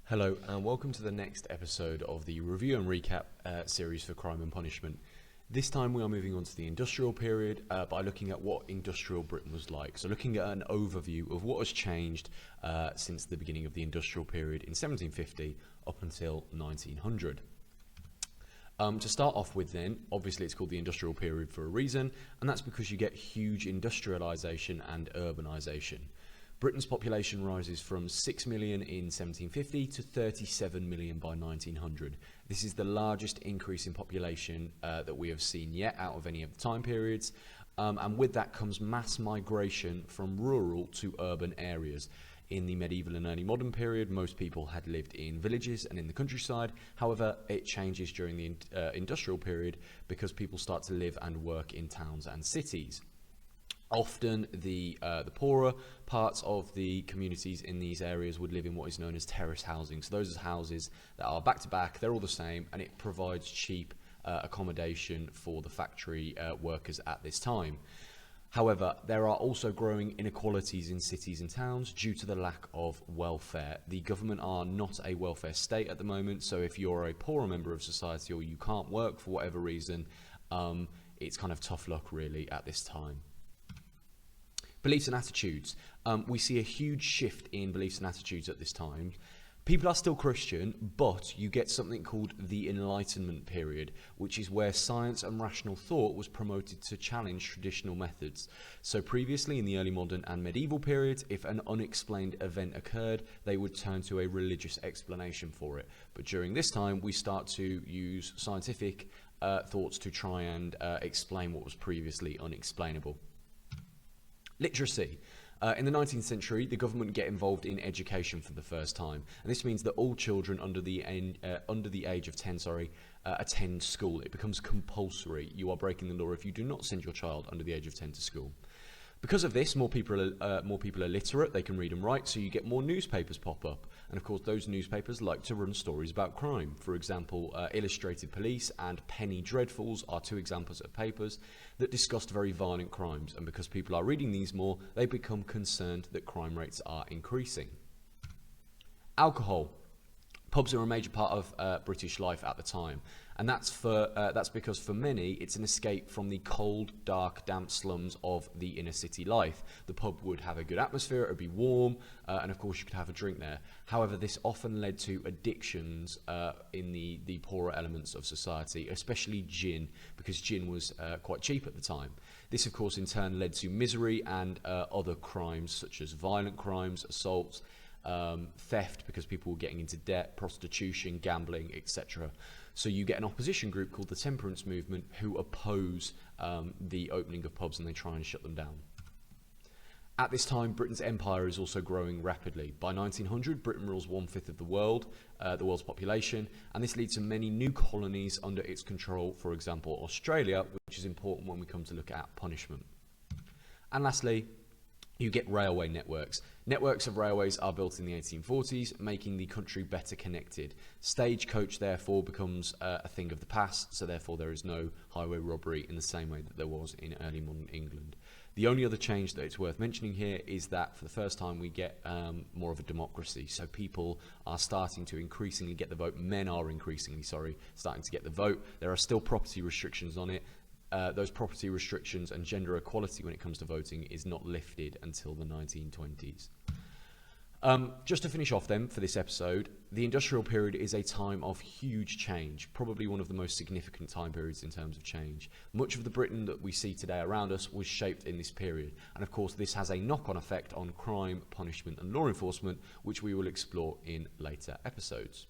Hello and welcome to the next episode of the review and recap series for crime and punishment. This time we are moving on to the industrial period by looking at what industrial Britain was like. So looking at an overview of what has changed since the beginning of the industrial period in 1750 up until 1900. To start off with then, obviously it's called the industrial period for a reason, and that's because you get huge industrialisation and urbanisation. Britain's population rises from 6 million in 1750 to 37 million by 1900. This is the largest increase in population that we have seen yet out of any of the time periods. And with that comes mass migration from rural to urban areas. In the medieval and early modern period, most people had lived in villages and in the countryside. However, it changes during the industrial period because people start to live and work in towns and cities. Often the poorer parts of the communities in these areas would live in what is known as terrace housing. So those are houses that are back to back, they're all the same, and it provides cheap accommodation for the factory workers at this time. However, there are also growing inequalities in cities and towns due to the lack of welfare. The government are not a welfare state at the moment, so if you're a poorer member of society or you can't work for whatever reason, it's kind of tough luck really at this time. Beliefs and attitudes. We see a huge shift in beliefs and attitudes at this time. People are still Christian, but you get something called the Enlightenment period, which is where science and rational thought was promoted to challenge traditional methods. So previously in the early modern and medieval periods, if an unexplained event occurred, they would turn to a religious explanation for it. But during this time, we start to use scientific thoughts to try and explain what was previously unexplainable. Literacy. In the 19th century, the government get involved in education for the first time, and this means that all children under the age of 10, attend school. It becomes compulsory. You are breaking the law if you do not send your child under the age of 10 to school. Because of this, more people are literate, they can read and write, so you get more newspapers pop up. And of course, those newspapers like to run stories about crime. For example, Illustrated Police and Penny Dreadfuls are two examples of papers that discussed very violent crimes. And because people are reading these more, they become concerned that crime rates are increasing. Alcohol. Pubs are a major part of British life at the time, and that's because for many it's an escape from the cold, dark, damp slums of the inner city life. The pub would have a good atmosphere, it would be warm, and of course you could have a drink there. However, this often led to addictions in the poorer elements of society, especially gin, because gin was quite cheap at the time. This of course in turn led to misery and other crimes such as violent crimes, assaults, theft because people were getting into debt, prostitution, gambling, etc. So you get an opposition group called the Temperance Movement who oppose the opening of pubs and they try and shut them down. At this time, Britain's empire is also growing rapidly. By 1900, Britain rules 1/5 of the world's population, and this leads to many new colonies under its control, for example, Australia, which is important when we come to look at punishment. And lastly, you get railway networks. Networks of railways are built in the 1840s, making the country better connected. Stagecoach, therefore, becomes a thing of the past, so therefore there is no highway robbery in the same way that there was in early modern England. The only other change that it's worth mentioning here is that for the first time we get more of a democracy. So people are starting to increasingly get the vote. Men are increasingly, starting to get the vote. There are still property restrictions on it. Those property restrictions and gender equality when it comes to voting is not lifted until the 1920s. Just to finish off then for this episode, the industrial period is a time of huge change, probably one of the most significant time periods in terms of change. Much of the Britain that we see today around us was shaped in this period, and of course this has a knock-on effect on crime, punishment and law enforcement, which we will explore in later episodes.